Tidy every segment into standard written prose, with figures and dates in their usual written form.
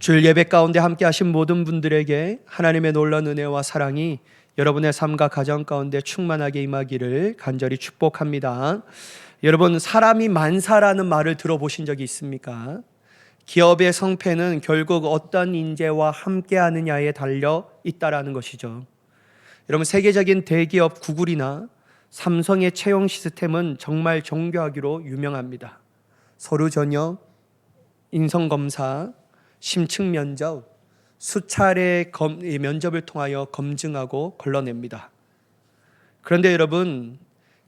주일 예배 가운데 함께 하신 모든 분들에게 하나님의 놀라운 은혜와 사랑이 여러분의 삶과 가정 가운데 충만하게 임하기를 간절히 축복합니다. 여러분, 사람이 만사라는 말을 들어보신 적이 있습니까? 기업의 성패는 결국 어떤 인재와 함께 하느냐에 달려 있다라는 것이죠. 여러분, 세계적인 대기업 구글이나 삼성의 채용 시스템은 정말 정교하기로 유명합니다. 서류 전형, 인성검사, 심층 면접, 수차례 면접을 통하여 검증하고 걸러냅니다. 그런데 여러분,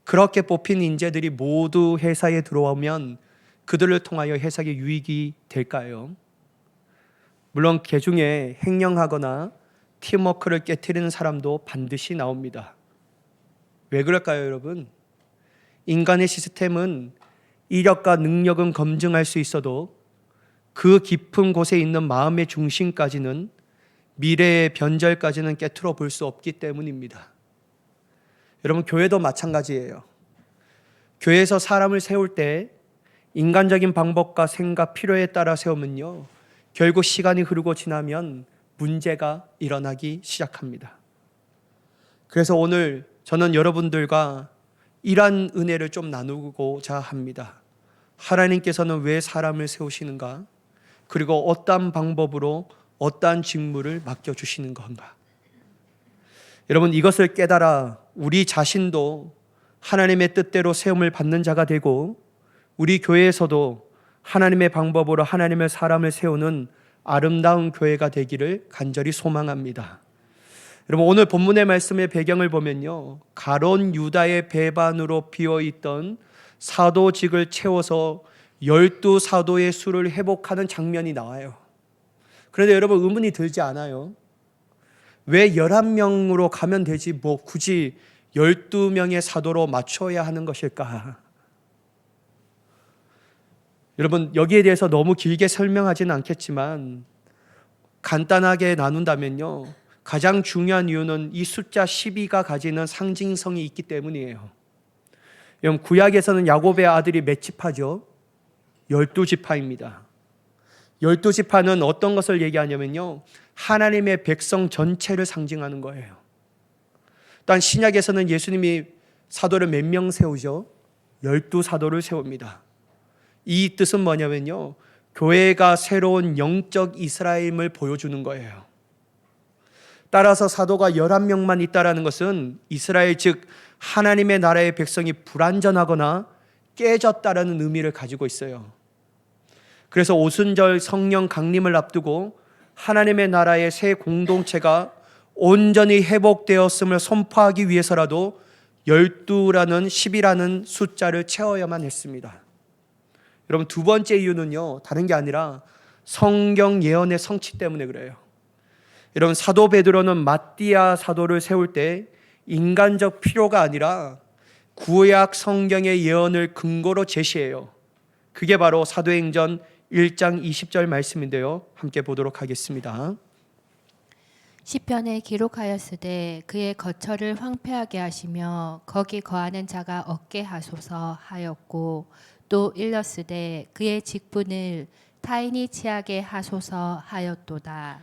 그렇게 뽑힌 인재들이 모두 회사에 들어오면 그들을 통하여 회사에 유익이 될까요? 물론 그 중에 횡령하거나 팀워크를 깨트리는 사람도 반드시 나옵니다. 왜 그럴까요, 여러분? 인간의 시스템은 이력과 능력은 검증할 수 있어도 그 깊은 곳에 있는 마음의 중심까지는, 미래의 변절까지는 깨트려 볼 수 없기 때문입니다. 여러분, 교회도 마찬가지예요. 교회에서 사람을 세울 때 인간적인 방법과 생각, 필요에 따라 세우면요, 결국 시간이 흐르고 지나면 문제가 일어나기 시작합니다. 그래서 오늘 저는 여러분들과 이러한 은혜를 좀 나누고자 합니다. 하나님께서는 왜 사람을 세우시는가? 그리고 어떠한 방법으로 어떠한 직무를 맡겨주시는 건가? 여러분, 이것을 깨달아 우리 자신도 하나님의 뜻대로 세움을 받는 자가 되고, 우리 교회에서도 하나님의 방법으로 하나님의 사람을 세우는 아름다운 교회가 되기를 간절히 소망합니다. 여러분, 오늘 본문의 말씀의 배경을 보면요, 가론 유다의 배반으로 비어있던 사도직을 채워서 12사도의 수를 회복하는 장면이 나와요. 그런데 여러분, 의문이 들지 않아요? 왜 11명으로 가면 되지 뭐 굳이 12명의 사도로 맞춰야 하는 것일까? 여러분, 여기에 대해서 너무 길게 설명하지는 않겠지만 간단하게 나눈다면요, 가장 중요한 이유는 이 숫자 12가 가지는 상징성이 있기 때문이에요. 여러분, 구약에서는 야곱의 아들이 몇 지파죠? 12지파입니다. 12지파는 어떤 것을 얘기하냐면요, 하나님의 백성 전체를 상징하는 거예요. 또한 신약에서는 예수님이 사도를 몇 명 세우죠? 12사도를 세웁니다. 이 뜻은 뭐냐면요, 교회가 새로운 영적 이스라엘임을 보여주는 거예요. 따라서 사도가 11명만 있다는 것은 이스라엘, 즉 하나님의 나라의 백성이 불완전하거나 깨졌다라는 의미를 가지고 있어요. 그래서 오순절 성령 강림을 앞두고 하나님의 나라의 새 공동체가 온전히 회복되었음을 선포하기 위해서라도 12라는 10이라는 숫자를 채워야만 했습니다. 여러분, 두 번째 이유는요, 다른 게 아니라 성경 예언의 성취 때문에 그래요. 여러분, 사도 베드로는 마띠아 사도를 세울 때 인간적 필요가 아니라 구약 성경의 예언을 근거로 제시해요. 그게 바로 사도행전 1장 20절 말씀인데요, 함께 보도록 하겠습니다. 시편에 기록하였으되 그의 거처를 황폐하게 하시며 거기 거하는 자가 없게 하소서 하였고, 또 일렀으되 그의 직분을 타인이 취하게 하소서 하였도다.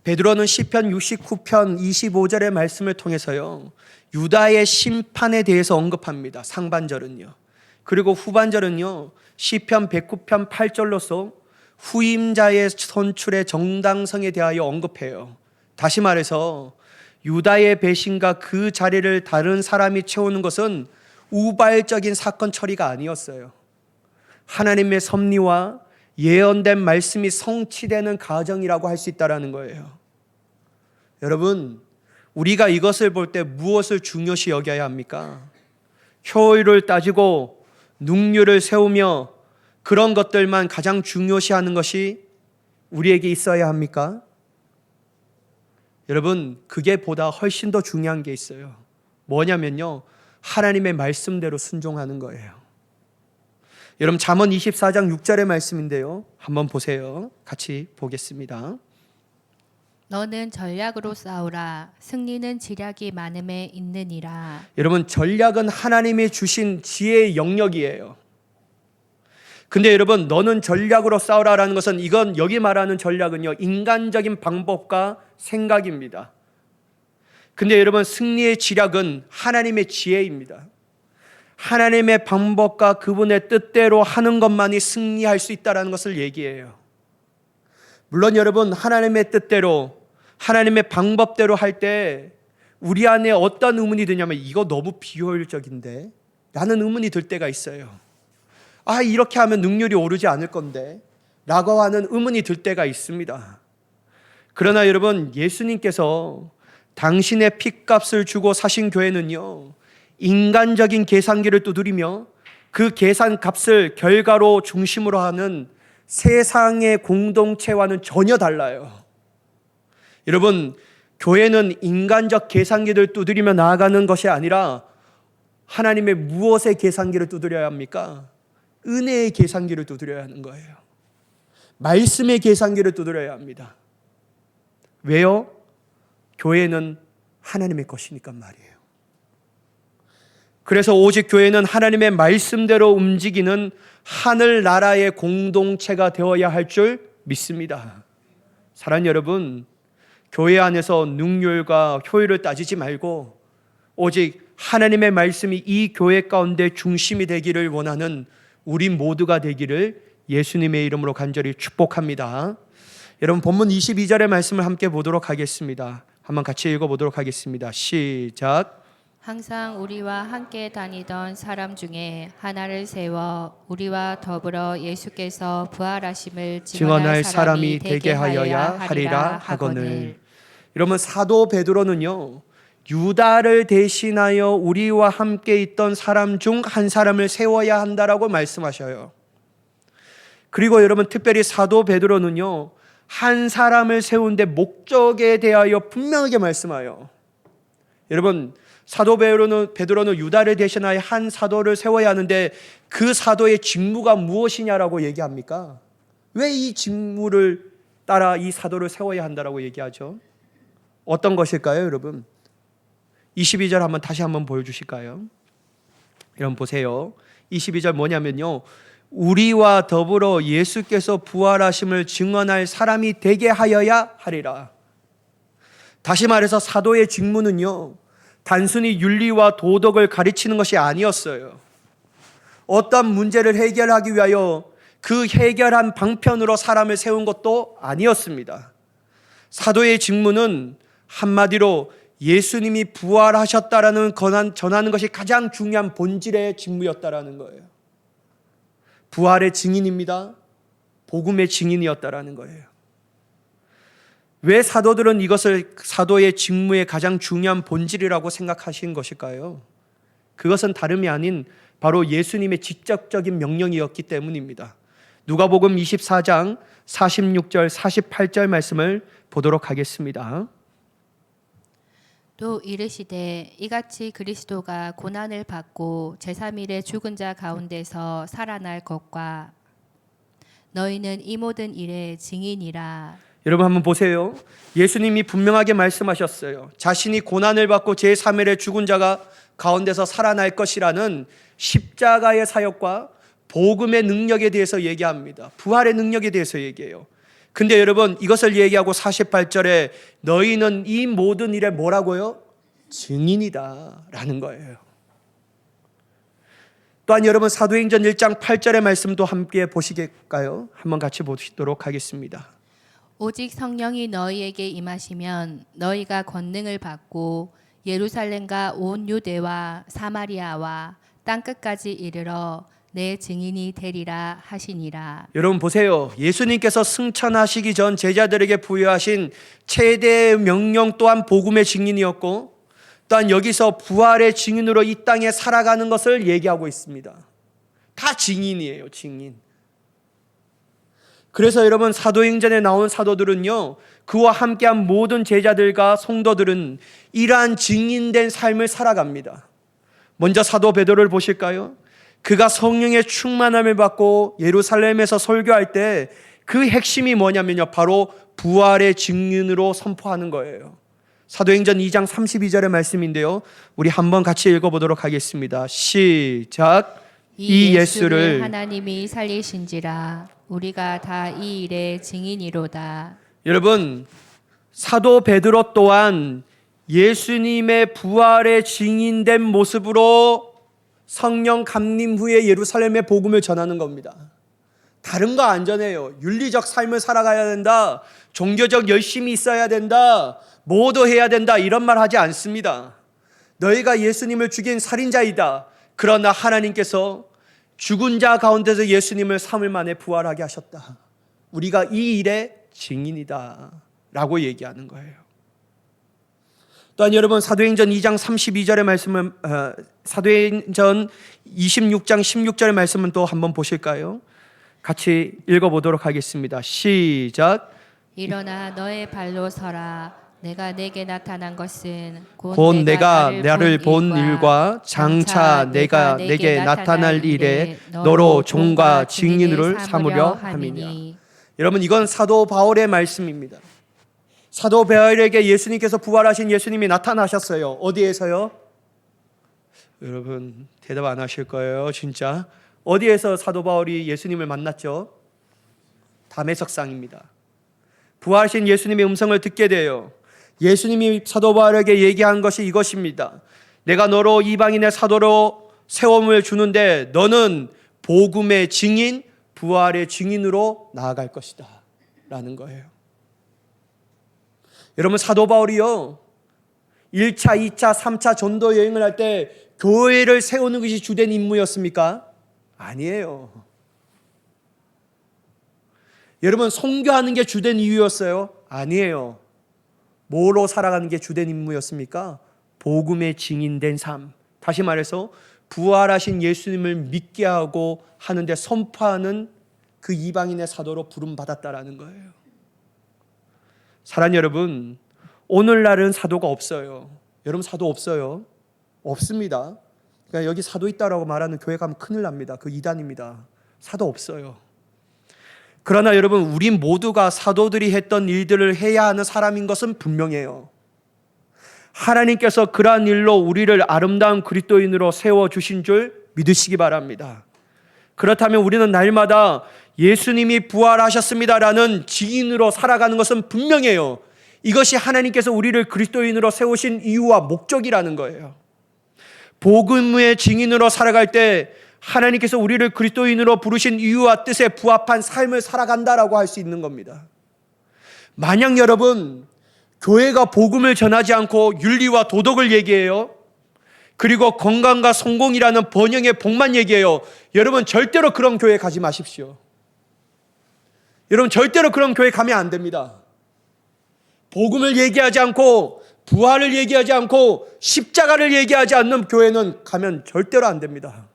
베드로는 시편 69편 25절의 말씀을 통해서요, 유다의 심판에 대해서 언급합니다. 상반절은요. 그리고 후반절은요, 시편 109편 8절로서 후임자의 선출의 정당성에 대하여 언급해요. 다시 말해서 유다의 배신과 그 자리를 다른 사람이 채우는 것은 우발적인 사건 처리가 아니었어요. 하나님의 섭리와 예언된 말씀이 성취되는 과정이라고 할 수 있다는 거예요. 여러분, 우리가 이것을 볼 때 무엇을 중요시 여겨야 합니까? 효율을 따지고 능률을 세우며 그런 것들만 가장 중요시하는 것이 우리에게 있어야 합니까? 여러분, 그게 보다 훨씬 더 중요한 게 있어요. 뭐냐면요, 하나님의 말씀대로 순종하는 거예요. 여러분, 잠언 24장 6절의 말씀인데요, 한번 보세요. 같이 보겠습니다. 너는 전략으로 싸우라. 승리는 지략이 많음에 있느니라. 여러분, 전략은 하나님이 주신 지혜의 영역이에요. 근데 여러분, 너는 전략으로 싸우라라는 것은, 이건 여기 말하는 전략은요, 인간적인 방법과 생각입니다. 근데 여러분, 승리의 지략은 하나님의 지혜입니다. 하나님의 방법과 그분의 뜻대로 하는 것만이 승리할 수 있다는 것을 얘기해요. 물론 여러분, 하나님의 뜻대로, 하나님의 방법대로 할 때 우리 안에 어떤 의문이 드냐면, 이거 너무 비효율적인데? 라는 의문이 들 때가 있어요. 이렇게 하면 능률이 오르지 않을 건데? 라고 하는 의문이 들 때가 있습니다. 그러나 여러분, 예수님께서 당신의 핏값을 주고 사신 교회는요, 인간적인 계산기를 두드리며 그 계산값을 결과로 중심으로 하는 세상의 공동체와는 전혀 달라요. 여러분, 교회는 인간적 계산기를 두드리며 나아가는 것이 아니라 하나님의 무엇의 계산기를 두드려야 합니까? 은혜의 계산기를 두드려야 하는 거예요. 말씀의 계산기를 두드려야 합니다. 왜요? 교회는 하나님의 것이니까 말이에요. 그래서 오직 교회는 하나님의 말씀대로 움직이는 하늘나라의 공동체가 되어야 할 줄 믿습니다. 사랑하는 여러분, 교회 안에서 능률과 효율을 따지지 말고 오직 하나님의 말씀이 이 교회 가운데 중심이 되기를 원하는 우리 모두가 되기를 예수님의 이름으로 간절히 축복합니다. 여러분, 본문 22절의 말씀을 함께 보도록 하겠습니다. 한번 같이 읽어보도록 하겠습니다. 시작. 항상 우리와 함께 다니던 사람 중에 하나를 세워 우리와 더불어 예수께서 부활하심을 증언할 사람이 되게 하여야 하리라 하거늘. 여러분, 사도 베드로는요, 유다를 대신하여 우리와 함께 있던 사람 중 한 사람을 세워야 한다라고 말씀하셔요. 그리고 여러분, 특별히 사도 베드로는요, 한 사람을 세우는데 목적에 대하여 분명하게 말씀하여. 여러분, 사도 베드로는 유다를 대신하여 한 사도를 세워야 하는데 그 사도의 직무가 무엇이냐라고 얘기합니까? 왜 이 직무를 따라 이 사도를 세워야 한다라고 얘기하죠? 어떤 것일까요, 여러분? 22절 한번 다시 한번 보여주실까요? 여러분 보세요. 22절 뭐냐면요, 우리와 더불어 예수께서 부활하심을 증언할 사람이 되게 하여야 하리라. 다시 말해서 사도의 직무는요, 단순히 윤리와 도덕을 가르치는 것이 아니었어요. 어떤 문제를 해결하기 위하여 그 해결한 방편으로 사람을 세운 것도 아니었습니다. 사도의 직무는 한마디로 예수님이 부활하셨다라는 전하는 것이 가장 중요한 본질의 직무였다라는 거예요. 부활의 증인입니다. 복음의 증인이었다라는 거예요. 왜 사도들은 이것을 사도의 직무의 가장 중요한 본질이라고 생각하신 것일까요? 그것은 다름이 아닌 바로 예수님의 직접적인 명령이었기 때문입니다. 누가복음 24장 46절 48절 말씀을 보도록 하겠습니다. 또 이르시되 이같이 그리스도가 고난을 받고 제3일에 죽은 자 가운데서 살아날 것과 너희는 이 모든 일의 증인이라. 여러분 한번 보세요. 예수님이 분명하게 말씀하셨어요. 자신이 고난을 받고 제3일에 죽은 자가 가운데서 살아날 것이라는 십자가의 사역과 복음의 능력에 대해서 얘기합니다. 부활의 능력에 대해서 얘기해요. 근데 여러분, 이것을 얘기하고 48절에 너희는 이 모든 일에 뭐라고요? 증인이다 라는 거예요. 또한 여러분, 사도행전 1장 8절의 말씀도 함께 보시겠까요? 한번 같이 보시도록 하겠습니다. 오직 성령이 너희에게 임하시면 너희가 권능을 받고 예루살렘과 온 유대와 사마리아와 땅끝까지 이르러 내 증인이 되리라 하시니라. 여러분 보세요. 예수님께서 승천하시기 전 제자들에게 부여하신 최대의 명령 또한 복음의 증인이었고, 또한 여기서 부활의 증인으로 이 땅에 살아가는 것을 얘기하고 있습니다. 다 증인이에요, 증인. 그래서 여러분, 사도행전에 나온 사도들은요, 그와 함께한 모든 제자들과 성도들은 이러한 증인된 삶을 살아갑니다. 먼저 사도 베드로를 보실까요? 그가 성령의 충만함을 받고 예루살렘에서 설교할 때 그 핵심이 뭐냐면요, 바로 부활의 증인으로 선포하는 거예요. 사도행전 2장 32절의 말씀인데요, 우리 한번 같이 읽어보도록 하겠습니다. 시작. 이 예수를 하나님이 살리신지라 우리가 다 이 일의 증인이로다. 여러분, 사도 베드로 또한 예수님의 부활의 증인된 모습으로 성령 감림 후에 예루살렘의 복음을 전하는 겁니다. 다른 거 안 전해요. 윤리적 삶을 살아가야 된다. 종교적 열심이 있어야 된다. 뭐도 해야 된다. 이런 말 하지 않습니다. 너희가 예수님을 죽인 살인자이다. 그러나 하나님께서 죽은 자 가운데서 예수님을 3일 만에 부활하게 하셨다. 우리가 이 일의 증인이다. 라고 얘기하는 거예요. 또한 여러분 사도행전 2장 32절의 말씀은 사도행전 26장 16절의 말씀은 또 한번 보실까요? 같이 읽어보도록 하겠습니다. 시작. 일어나 너의 발로 서라. 내가 내게 나타난 것은 곧 내가 나를 본 일과 장차 내가 내게 나타날 일에 너로 종과 증인을 삼으려 함이니라. 여러분, 이건 사도 바울의 말씀입니다. 사도 바울에게 예수님께서 부활하신 예수님이 나타나셨어요. 어디에서요? 여러분 대답 안 하실 거예요. 진짜 어디에서 사도 바울이 예수님을 만났죠? 다메섹상입니다. 부활하신 예수님의 음성을 듣게 돼요. 예수님이 사도 바울에게 얘기한 것이 이것입니다. 내가 너로 이방인의 사도로 세움을 주는데 너는 복음의 증인, 부활의 증인으로 나아갈 것이다 라는 거예요. 여러분, 사도 바울이요 1차, 2차, 3차 전도 여행을 할 때 교회를 세우는 것이 주된 임무였습니까? 아니에요. 여러분, 선교하는 게 주된 이유였어요? 아니에요. 뭐로 살아가는 게 주된 임무였습니까? 복음의 증인된 삶. 다시 말해서 부활하신 예수님을 믿게 하고 하는데 선포하는 그 이방인의 사도로 부름받았다라는 거예요. 사랑하는 여러분, 오늘날은 사도가 없어요. 여러분, 사도 없어요. 없습니다. 그러니까 여기 사도 있다라고 말하는 교회 가면 큰일 납니다. 그 이단입니다. 사도 없어요. 그러나 여러분, 우리 모두가 사도들이 했던 일들을 해야 하는 사람인 것은 분명해요. 하나님께서 그러한 일로 우리를 아름다운 그리스도인으로 세워주신 줄 믿으시기 바랍니다. 그렇다면 우리는 날마다 예수님이 부활하셨습니다라는 증인으로 살아가는 것은 분명해요. 이것이 하나님께서 우리를 그리스도인으로 세우신 이유와 목적이라는 거예요. 복음의 증인으로 살아갈 때 하나님께서 우리를 그리스도인으로 부르신 이유와 뜻에 부합한 삶을 살아간다라고 할 수 있는 겁니다. 만약 여러분 교회가 복음을 전하지 않고 윤리와 도덕을 얘기해요, 그리고 건강과 성공이라는 번영의 복만 얘기해요, 여러분 절대로 그런 교회 가지 마십시오. 여러분 절대로 그런 교회 가면 안 됩니다. 복음을 얘기하지 않고 부활을 얘기하지 않고 십자가를 얘기하지 않는 교회는 가면 절대로 안 됩니다.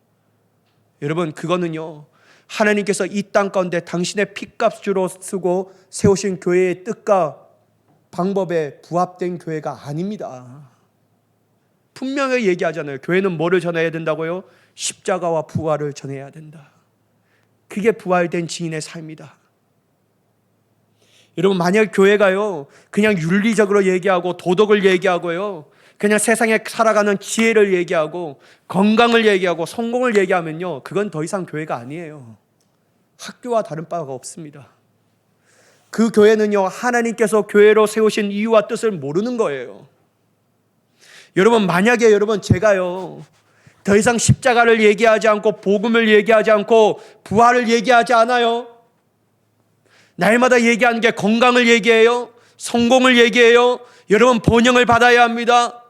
여러분, 그거는요 하나님께서 이 땅 가운데 당신의 피값주로 쓰고 세우신 교회의 뜻과 방법에 부합된 교회가 아닙니다. 분명히 얘기하잖아요. 교회는 뭐를 전해야 된다고요? 십자가와 부활을 전해야 된다. 그게 부활된 증인의 삶이다. 여러분, 만약 교회가요 그냥 윤리적으로 얘기하고 도덕을 얘기하고요, 그냥 세상에 살아가는 지혜를 얘기하고 건강을 얘기하고 성공을 얘기하면요, 그건 더 이상 교회가 아니에요. 학교와 다른 바가 없습니다. 그 교회는요 하나님께서 교회로 세우신 이유와 뜻을 모르는 거예요. 여러분, 만약에 여러분 제가요 더 이상 십자가를 얘기하지 않고 복음을 얘기하지 않고 부활을 얘기하지 않아요, 날마다 얘기하는 게 건강을 얘기해요, 성공을 얘기해요, 여러분 번영을 받아야 합니다,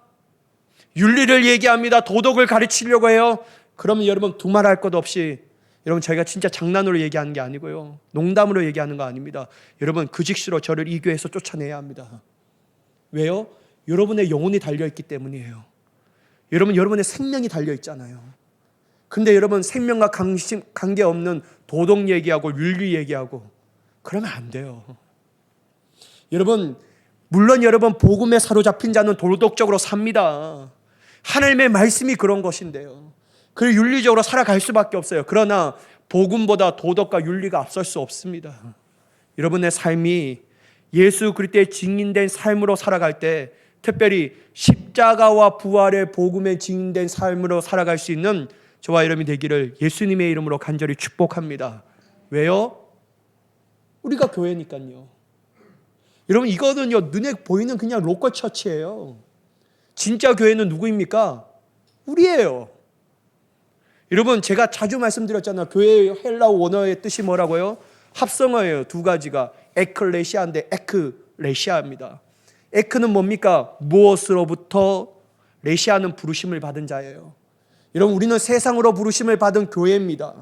윤리를 얘기합니다, 도덕을 가르치려고 해요, 그러면 여러분 두말할 것 없이, 여러분 저희가 진짜 장난으로 얘기하는 게 아니고요 농담으로 얘기하는 거 아닙니다. 여러분 그 즉시로 저를 이 교회에서 쫓아내야 합니다. 왜요? 여러분의 영혼이 달려있기 때문이에요. 여러분의 생명이 달려있잖아요. 근데 여러분 생명과 관계없는 도덕 얘기하고 윤리 얘기하고 그러면 안 돼요. 여러분, 물론 여러분 복음에 사로잡힌 자는 도덕적으로 삽니다. 하나님의 말씀이 그런 것인데요, 그 윤리적으로 살아갈 수밖에 없어요. 그러나 복음보다 도덕과 윤리가 앞설 수 없습니다. 여러분의 삶이 예수 그리스도의 증인된 삶으로 살아갈 때, 특별히 십자가와 부활의 복음에 증인된 삶으로 살아갈 수 있는 저와 여러분이 되기를 예수님의 이름으로 간절히 축복합니다. 왜요? 우리가 교회니까요. 여러분, 이거는요, 눈에 보이는 그냥 로컬 처치예요. 진짜 교회는 누구입니까? 우리예요. 여러분, 제가 자주 말씀드렸잖아요. 교회의 헬라어 원어의 뜻이 뭐라고요? 합성어예요. 두 가지가. 에클레시아인데 에크레시아입니다. 에크는 뭡니까? 무엇으로부터, 레시아는 부르심을 받은 자예요. 여러분, 우리는 세상으로 부르심을 받은 교회입니다.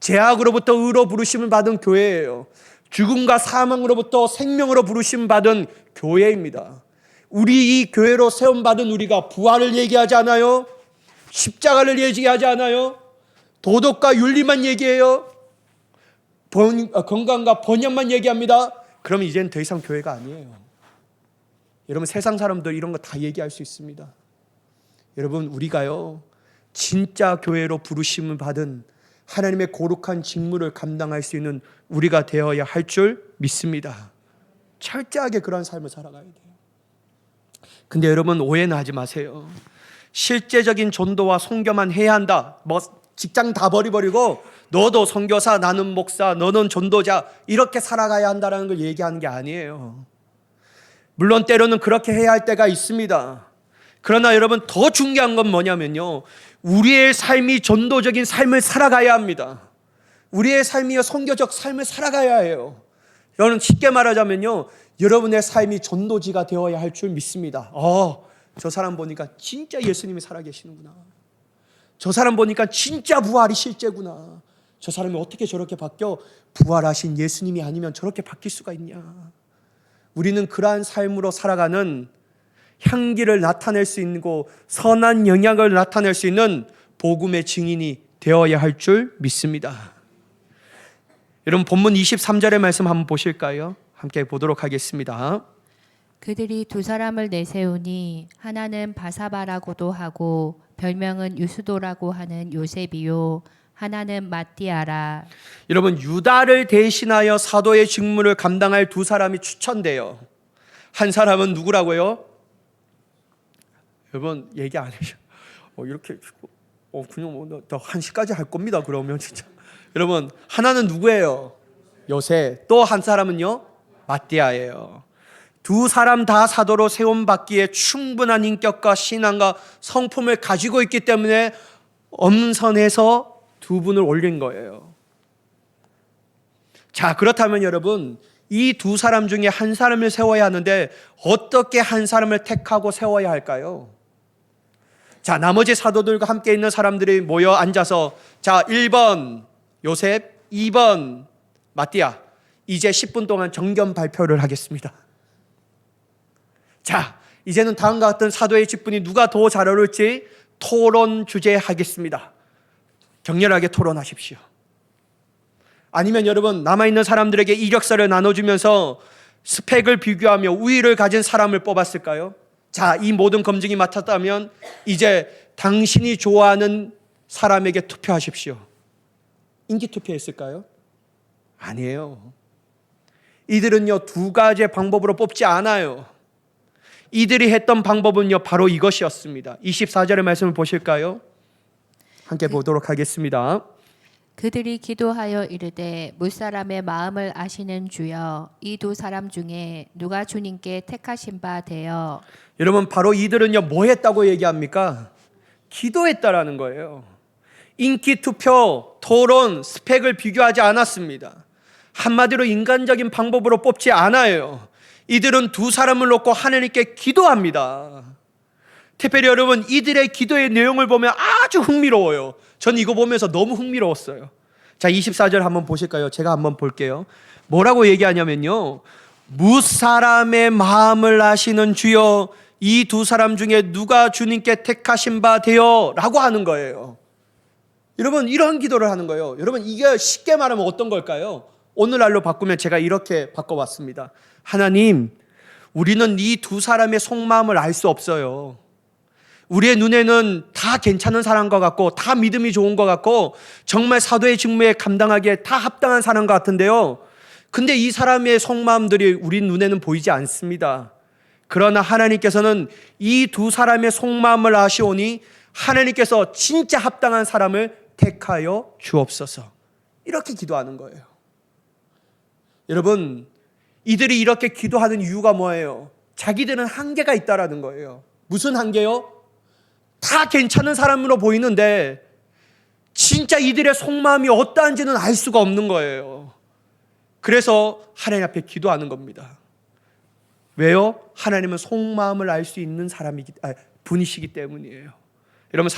죄악으로부터 의로 부르심을 받은 교회예요. 죽음과 사망으로부터 생명으로 부르심 받은 교회입니다. 우리 이 교회로 세움받은 우리가 부활을 얘기하지 않아요? 십자가를 얘기하지 않아요? 도덕과 윤리만 얘기해요? 건강과 번영만 얘기합니다. 그러면 이제는 더 이상 교회가 아니에요. 여러분, 세상 사람들 이런 거 다 얘기할 수 있습니다. 여러분, 우리가요, 진짜 교회로 부르심을 받은 하나님의 거룩한 직무를 감당할 수 있는 우리가 되어야 할 줄 믿습니다. 철저하게 그런 삶을 살아가야 돼요. 근데 여러분, 오해는 하지 마세요. 실제적인 전도와 선교만 해야 한다. 뭐 직장 다 버리고 너도 선교사, 나는 목사, 너는 전도자, 이렇게 살아가야 한다는 걸 얘기하는 게 아니에요. 물론 때로는 그렇게 해야 할 때가 있습니다. 그러나 여러분, 더 중요한 건 뭐냐면요, 우리의 삶이 전도적인 삶을 살아가야 합니다. 우리의 삶이 선교적 삶을 살아가야 해요. 여러분, 쉽게 말하자면요, 여러분의 삶이 전도지가 되어야 할 줄 믿습니다. 저 사람 보니까 진짜 예수님이 살아계시는구나. 저 사람 보니까 진짜 부활이 실제구나. 저 사람이 어떻게 저렇게 바뀌어? 부활하신 예수님이 아니면 저렇게 바뀔 수가 있냐. 우리는 그러한 삶으로 살아가는, 향기를 나타낼 수 있고 선한 영향을 나타낼 수 있는 복음의 증인이 되어야 할 줄 믿습니다. 여러분, 본문 23절의 말씀 한번 보실까요? 함께 보도록 하겠습니다. 그들이 두 사람을 내세우니 하나는 바사바라고도 하고 별명은 유스도라고 하는 요셉이요 하나는 마띠아라. 여러분, 유다를 대신하여 사도의 직무를 감당할 두 사람이 추천돼요. 한 사람은 누구라고요? 여러분, 얘기 안 해요. 이렇게 그냥 나 1시까지 할 겁니다. 그러면 진짜. 여러분, 하나는 누구예요? 요셉. 또 한 사람은요? 마띠아예요. 두 사람 다 사도로 세움받기에 충분한 인격과 신앙과 성품을 가지고 있기 때문에 엄선해서 두 분을 올린 거예요. 자, 그렇다면 여러분, 이 두 사람 중에 한 사람을 세워야 하는데 어떻게 한 사람을 택하고 세워야 할까요? 자, 나머지 사도들과 함께 있는 사람들이 모여 앉아서, 자, 1번 요셉, 2번 마띠아, 이제 10분 동안 정견 발표를 하겠습니다. 자, 이제는 다음과 같은 사도의 직분이 누가 더 잘 어울릴지 토론 주제 하겠습니다. 격렬하게 토론하십시오. 아니면 여러분, 남아있는 사람들에게 이력서를 나눠주면서 스펙을 비교하며 우위를 가진 사람을 뽑았을까요? 자, 이 모든 검증이 맡았다면 이제 당신이 좋아하는 사람에게 투표하십시오. 인기 투표했을까요? 아니에요. 이들은요, 두 가지의 방법으로 뽑지 않아요. 이들이 했던 방법은요, 바로 이것이었습니다. 24절의 말씀을 보실까요? 함께 보도록 하겠습니다. 그들이 기도하여 이르되 무사람의 마음을 아시는 주여, 이 두 사람 중에 누가 주님께 택하신 바 되어. 여러분, 바로 이들은요, 뭐 했다고 얘기합니까? 기도했다라는 거예요. 인기 투표, 토론, 스펙을 비교하지 않았습니다. 한마디로 인간적인 방법으로 뽑지 않아요. 이들은 두 사람을 놓고 하나님께 기도합니다. 특별히 여러분, 이들의 기도의 내용을 보면 아주 흥미로워요. 전 이거 보면서 너무 흥미로웠어요. 자, 24절 한번 보실까요? 제가 한번 볼게요. 뭐라고 얘기하냐면요, 무사람의 마음을 아시는 주여, 이 두 사람 중에 누가 주님께 택하신 바 되어 라고 하는 거예요. 여러분, 이런 기도를 하는 거예요. 여러분, 이게 쉽게 말하면 어떤 걸까요? 오늘날로 바꾸면 제가 이렇게 바꿔봤습니다. 하나님, 우리는 이 두 사람의 속마음을 알 수 없어요. 우리의 눈에는 다 괜찮은 사람인 것 같고, 다 믿음이 좋은 것 같고, 정말 사도의 직무에 감당하기에 다 합당한 사람 같은데요, 근데 이 사람의 속마음들이 우리 눈에는 보이지 않습니다. 그러나 하나님께서는 이 두 사람의 속마음을 아시오니 하나님께서 진짜 합당한 사람을 택하여 주옵소서. 이렇게 기도하는 거예요. 여러분, 이들이 이렇게 기도하는 이유가 뭐예요? 자기들은 한계가 있다라는 거예요. 무슨 한계요? 다 괜찮은 사람으로 보이는데 진짜 이들의 속마음이 어떠한지는 알 수가 없는 거예요. 그래서 하나님 앞에 기도하는 겁니다. 왜요? 하나님은 속마음을 알 수 있는 분이시기 때문이에요. 여러분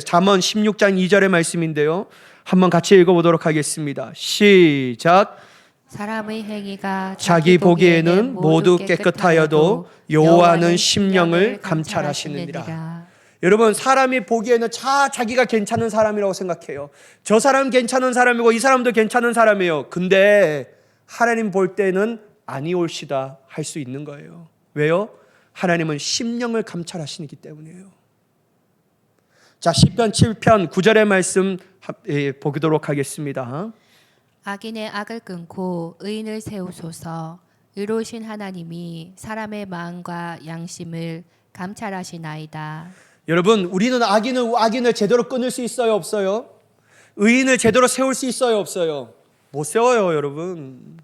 잠언 16장 2절의 말씀인데요. 한번 같이 읽어보도록 하겠습니다. 시작. 사람의 행위가 자기 보기에는 모두 깨끗하여도 여호와는 심령을 감찰하시느니라. 여러분, 사람이 보기에는 자기가 괜찮은 사람이라고 생각해요. 저 사람 괜찮은 사람이고 이 사람도 괜찮은 사람이에요. 근데 하나님 볼 때는 아니올시다 할 수 있는 거예요. 왜요? 하나님은 심령을 감찰하시기 때문이에요. 자, 시편 7편 9절의 말씀 보도록 하겠습니다. 악인의 악을 끊고 의인을 세우소서. 의로우신 하나님이 사람의 마음과 양심을 감찰하시나이다. 여러분, 우리는 악인을 제대로 끊을 수 있어요, 없어요? 의인을 제대로 세울 수 있어요, 없어요? 못 세워요, 여러분.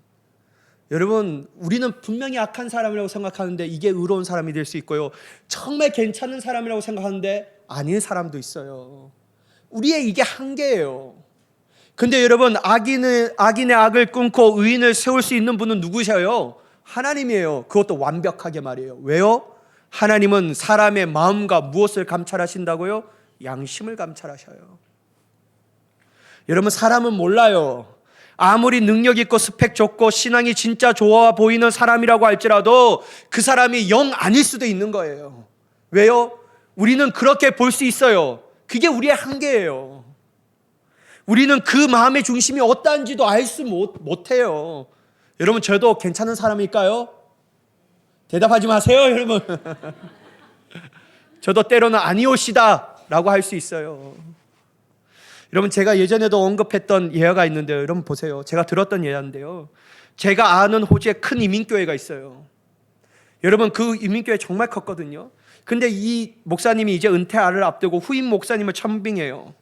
여러분, 우리는 분명히 악한 사람이라고 생각하는데 이게 의로운 사람이 될 수 있고요. 정말 괜찮은 사람이라고 생각하는데 아닌 사람도 있어요. 우리의 이게 한계예요. 근데 여러분, 악인의 악을 끊고 의인을 세울 수 있는 분은 누구셔요? 하나님이에요. 그것도 완벽하게 말이에요. 왜요? 하나님은 사람의 마음과 무엇을 감찰하신다고요? 양심을 감찰하셔요. 여러분, 사람은 몰라요. 아무리 능력 있고 스펙 좋고 신앙이 진짜 좋아 보이는 사람이라고 할지라도 그 사람이 영 아닐 수도 있는 거예요. 왜요? 우리는 그렇게 볼 수 있어요. 그게 우리의 한계예요. 우리는 그 마음의 중심이 어떠한지도 알 수 못해요. 여러분, 저도 괜찮은 사람일까요? 대답하지 마세요, 여러분. 저도 때로는 아니오시다 라고 할 수 있어요. 여러분, 제가 예전에도 언급했던 예화가 있는데요. 여러분 보세요. 제가 들었던 예화인데요. 제가 아는 호주에 큰 이민교회가 있어요. 여러분, 그 이민교회 정말 컸거든요. 근데 이 목사님이 이제 은퇴를 앞두고 후임 목사님을 천빙해요.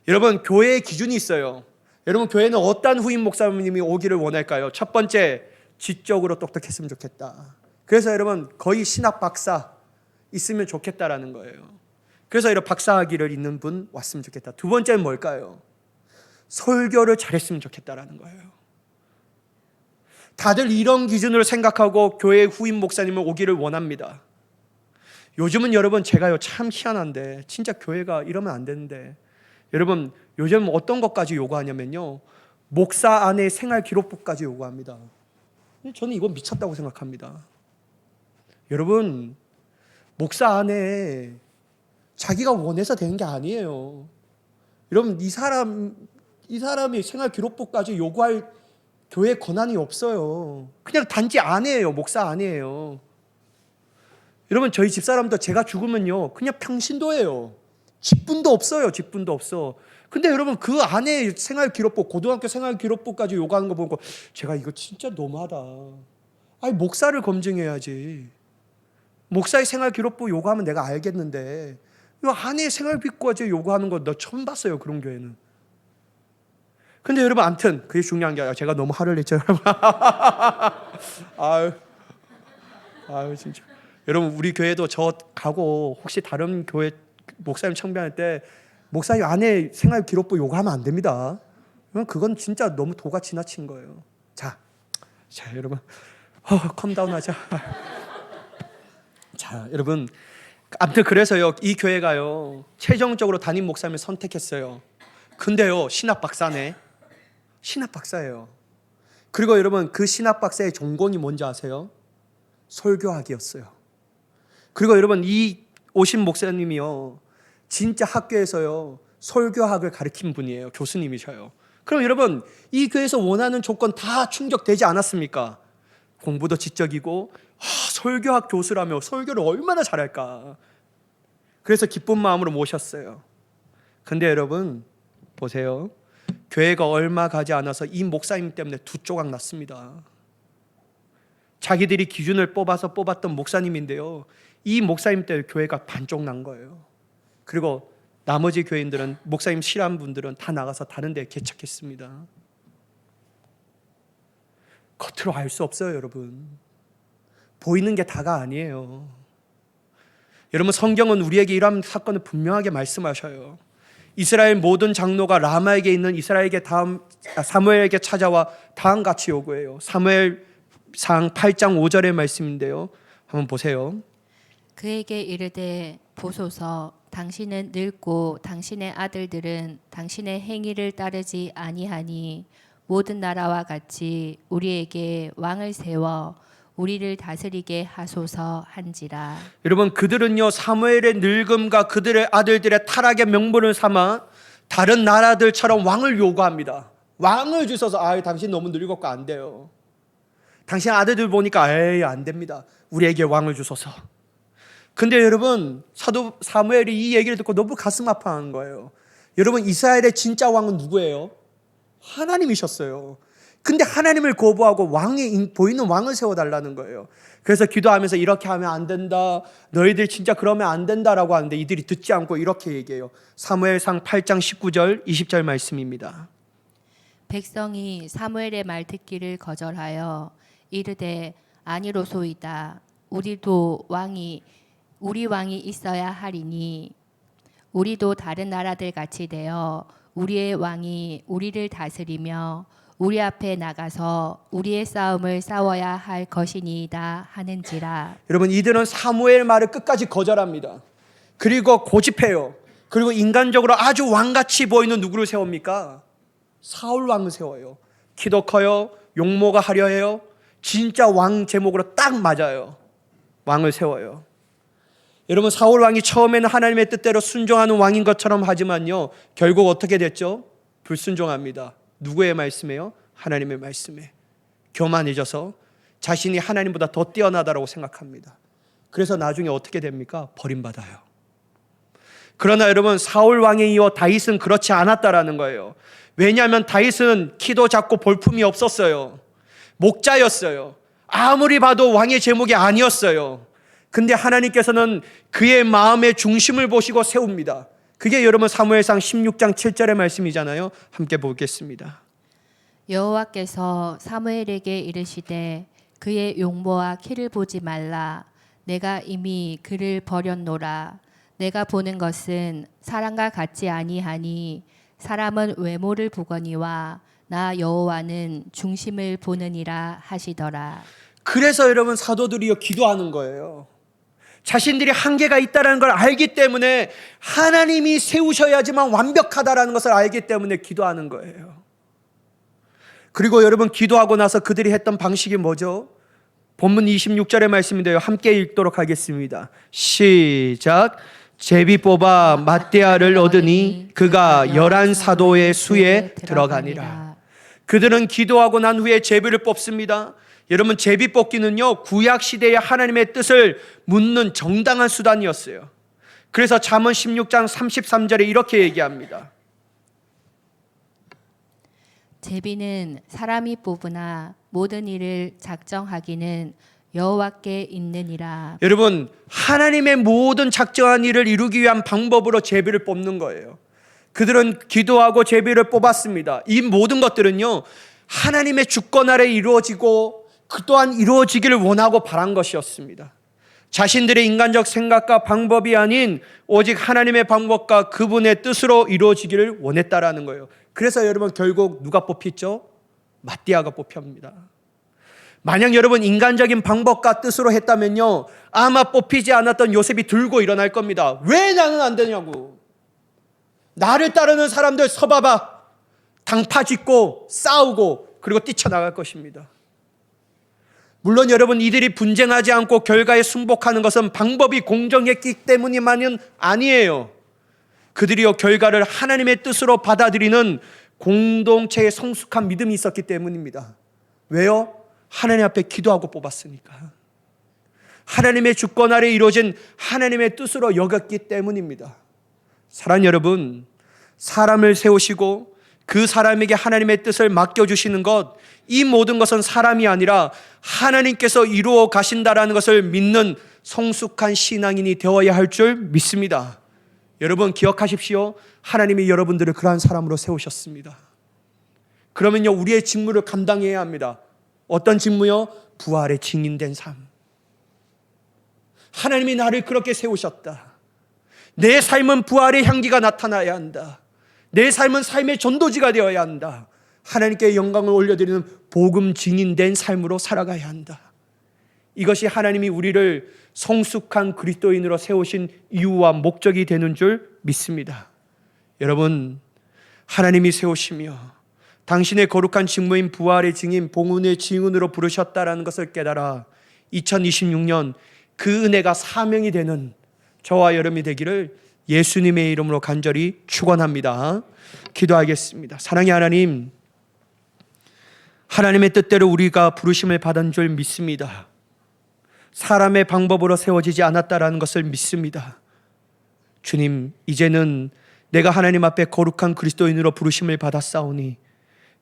여러분, 교회의 기준이 있어요. 여러분, 교회는 어떤 후임 목사님이 오기를 원할까요? 첫 번째, 지적으로 똑똑했으면 좋겠다. 그래서 여러분, 거의 신학 박사 있으면 좋겠다라는 거예요. 그래서 이런 박사학위를 있는 분 왔으면 좋겠다. 두 번째는 뭘까요? 설교를 잘했으면 좋겠다라는 거예요. 다들 이런 기준으로 생각하고 교회 후임 목사님을 오기를 원합니다. 요즘은 여러분, 제가요 참 희한한데 진짜 교회가 이러면 안 되는데, 여러분, 요즘 어떤 것까지 요구하냐면요, 목사 안에 생활 기록부까지 요구합니다. 저는 이건 미쳤다고 생각합니다. 여러분, 목사 안에 자기가 원해서 되는 게 아니에요. 여러분, 이 사람이 생활 기록부까지 요구할 교회 권한이 없어요. 그냥 단지 아내예요. 목사 아내예요. 여러분, 저희 집사람도 제가 죽으면요 그냥 평신도예요. 직분도 없어요. 직분도 없어. 근데 여러분, 그 아내 생활 기록부, 고등학교 생활 기록부까지 요구하는 거 보고 제가 이거 진짜 너무하다. 아니, 목사를 검증해야지. 목사의 생활 기록부 요구하면 내가 알겠는데 이 아내의 생활 기록부까지 요구하는 거 너 처음 봤어요, 그런 교회는. 근데 여러분, 아무튼 그게 중요한 게 아니라 제가 너무 화를 냈죠, 여러분. 아유 진짜. 여러분, 우리 교회도 저 가고 혹시 다른 교회 목사님 청빙할 때 목사님 아내 생활 기록부 요구하면 안 됩니다. 그건 진짜 너무 도가 지나친 거예요. 자 여러분, 컴다운 하자. 자, 여러분, 아무튼 그래서요, 이 교회가요 최종적으로 담임 목사님을 선택했어요. 근데요, 신학 박사네. 신학 박사예요. 그리고 여러분, 그 신학 박사의 전공이 뭔지 아세요? 설교학이었어요. 그리고 여러분, 이 오신 목사님이요 진짜 학교에서요 설교학을 가르친 분이에요. 교수님이셔요. 그럼 여러분, 이 교회에서 원하는 조건 다 충족되지 않았습니까? 공부도 지적이고 설교학 교수라며 설교를 얼마나 잘할까. 그래서 기쁜 마음으로 모셨어요. 근데 여러분 보세요, 교회가 얼마 가지 않아서 이 목사님 때문에 두 조각 났습니다. 자기들이 기준을 뽑았던 목사님인데요, 이 목사님 때문에 교회가 반쪽 난 거예요. 그리고 나머지 교인들은, 목사님 싫어하는 분들은 다 나가서 다른 데 개척했습니다. 겉으로 알 수 없어요, 여러분. 보이는 게 다가 아니에요. 여러분, 성경은 우리에게 이러한 사건을 분명하게 말씀하셔요. 이스라엘 모든 장로가 라마에게 있는 이스라엘에게 사무엘에게 찾아와 다음같이 요구해요. 사무엘상 8장 5절의 말씀인데요, 한번 보세요. 그에게 이르되 보소서, 당신은 늙고 당신의 아들들은 당신의 행위를 따르지 아니하니 모든 나라와 같이 우리에게 왕을 세워 우리를 다스리게 하소서 한지라. 여러분, 그들은요 사무엘의 늙음과 그들의 아들들의 타락의 명분을 삼아 다른 나라들처럼 왕을 요구합니다. 왕을 주셔서 당신 너무 늙었고 안 돼요. 당신 아들들 보니까 안 됩니다. 우리에게 왕을 주소서. 근데 여러분, 사도 사무엘이 이 얘기를 듣고 너무 가슴 아파하는 거예요. 여러분, 이스라엘의 진짜 왕은 누구예요? 하나님이셨어요. 근데 하나님을 거부하고 보이는 왕을 세워달라는 거예요. 그래서 기도하면서 이렇게 하면 안 된다, 너희들 진짜 그러면 안 된다라고 하는데 이들이 듣지 않고 이렇게 얘기해요. 사무엘상 8장 19절 20절 말씀입니다. 백성이 사무엘의 말 듣기를 거절하여 이르되 아니로소이다. 우리 왕이 있어야 하리니 우리도 다른 나라들 같이 되어 우리의 왕이 우리를 다스리며 우리 앞에 나가서 우리의 싸움을 싸워야 할 것이니이다 하는지라. 여러분, 이들은 사무엘 말을 끝까지 거절합니다. 그리고 고집해요. 그리고 인간적으로 아주 왕같이 보이는 누구를 세웁니까? 사울 왕을 세워요. 키도 커요. 용모가 화려해요. 진짜 왕 제목으로 딱 맞아요. 왕을 세워요. 여러분, 사울 왕이 처음에는 하나님의 뜻대로 순종하는 왕인 것처럼 하지만요, 결국 어떻게 됐죠? 불순종합니다. 누구의 말씀이에요? 하나님의 말씀에 교만해져서 자신이 하나님보다 더 뛰어나다라고 생각합니다. 그래서 나중에 어떻게 됩니까? 버림받아요. 그러나 여러분, 사울 왕에 이어 다윗은 그렇지 않았다라는 거예요. 왜냐하면 다윗은 키도 작고 볼품이 없었어요. 목자였어요. 아무리 봐도 왕의 제목이 아니었어요. 근데 하나님께서는 그의 마음의 중심을 보시고 세웁니다. 그게 여러분 사무엘상 16장 7절의 말씀이잖아요. 함께 보겠습니다. 여호와께서 사무엘에게 이르시되 그의 용모와 키를 보지 말라. 내가 이미 그를 버렸노라. 내가 보는 것은 사람과 같지 아니하니 사람은 외모를 보거니와 나 여호와는 중심을 보느니라 하시더라. 그래서 여러분 사도들이 기도하는 거예요. 자신들이 한계가 있다는 걸 알기 때문에 하나님이 세우셔야지만 완벽하다라는 것을 알기 때문에 기도하는 거예요. 그리고 여러분, 기도하고 나서 그들이 했던 방식이 뭐죠? 본문 26절의 말씀인데요, 함께 읽도록 하겠습니다. 시작. 제비 뽑아 mat대아를 얻으니 그가 11사도의 수에 들어가니라. 그들은 기도하고 난 후에 제비를 뽑습니다. 여러분, 제비 뽑기는요, 구약 시대의 하나님의 뜻을 묻는 정당한 수단이었어요. 그래서 잠언 16장 33절에 이렇게 얘기합니다. 제비는 사람이 뽑으나 모든 일을 작정하기는 여호와께 있느니라. 여러분, 하나님의 모든 작정한 일을 이루기 위한 방법으로 제비를 뽑는 거예요. 그들은 기도하고 제비를 뽑았습니다. 이 모든 것들은요, 하나님의 주권 아래 이루어지고 그 또한 이루어지기를 원하고 바란 것이었습니다. 자신들의 인간적 생각과 방법이 아닌 오직 하나님의 방법과 그분의 뜻으로 이루어지기를 원했다라는 거예요. 그래서 여러분, 결국 누가 뽑혔죠? mat대아가 뽑힙니다. 만약 여러분 인간적인 방법과 뜻으로 했다면요, 아마 뽑히지 않았던 요셉이 들고 일어날 겁니다. 왜 나는 안 되냐고. 나를 따르는 사람들 서봐봐. 당파 짓고 싸우고 그리고 뛰쳐나갈 것입니다. 물론 여러분, 이들이 분쟁하지 않고 결과에 승복하는 것은 방법이 공정했기 때문이만은 아니에요. 그들이요, 결과를 하나님의 뜻으로 받아들이는 공동체의 성숙한 믿음이 있었기 때문입니다. 왜요? 하나님 앞에 기도하고 뽑았으니까. 하나님의 주권 아래 이루어진 하나님의 뜻으로 여겼기 때문입니다. 사랑하는 여러분, 사람을 세우시고 그 사람에게 하나님의 뜻을 맡겨주시는 것, 이 모든 것은 사람이 아니라 하나님께서 이루어 가신다라는 것을 믿는 성숙한 신앙인이 되어야 할 줄 믿습니다. 여러분 기억하십시오. 하나님이 여러분들을 그러한 사람으로 세우셨습니다. 그러면요, 우리의 직무를 감당해야 합니다. 어떤 직무요? 부활의 증인된 삶. 하나님이 나를 그렇게 세우셨다. 내 삶은 부활의 향기가 나타나야 한다. 내 삶은 삶의 전도지가 되어야 한다. 하나님께 영광을 올려드리는 복음 증인된 삶으로 살아가야 한다. 이것이 하나님이 우리를 성숙한 그리스도인으로 세우신 이유와 목적이 되는 줄 믿습니다. 여러분, 하나님이 세우시며 당신의 거룩한 직무인 부활의 증인, 봉헌의 증인으로 부르셨다라는 것을 깨달아 2026년 그 은혜가 사명이 되는 저와 여러분이 되기를 예수님의 이름으로 간절히 축원합니다. 기도하겠습니다. 사랑의 하나님, 하나님의 뜻대로 우리가 부르심을 받은 줄 믿습니다. 사람의 방법으로 세워지지 않았다라는 것을 믿습니다. 주님, 이제는 내가 하나님 앞에 거룩한 그리스도인으로 부르심을 받았사오니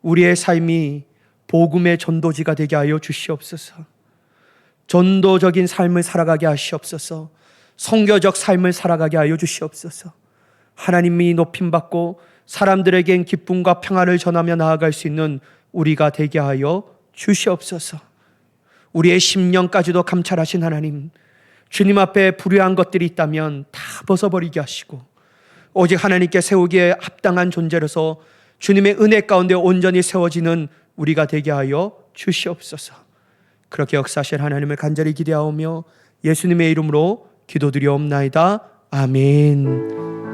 우리의 삶이 복음의 전도지가 되게 하여 주시옵소서. 전도적인 삶을 살아가게 하시옵소서. 선교적 삶을 살아가게 하여 주시옵소서. 하나님이 높임받고 사람들에겐 기쁨과 평안을 전하며 나아갈 수 있는 우리가 되게 하여 주시옵소서. 우리의 심령까지도 감찰하신 하나님, 주님 앞에 불의한 것들이 있다면 다 벗어버리게 하시고 오직 하나님께 세우기에 합당한 존재로서 주님의 은혜 가운데 온전히 세워지는 우리가 되게 하여 주시옵소서. 그렇게 역사하실 하나님을 간절히 기대하오며 예수님의 이름으로 기도드리옵나이다. 아멘.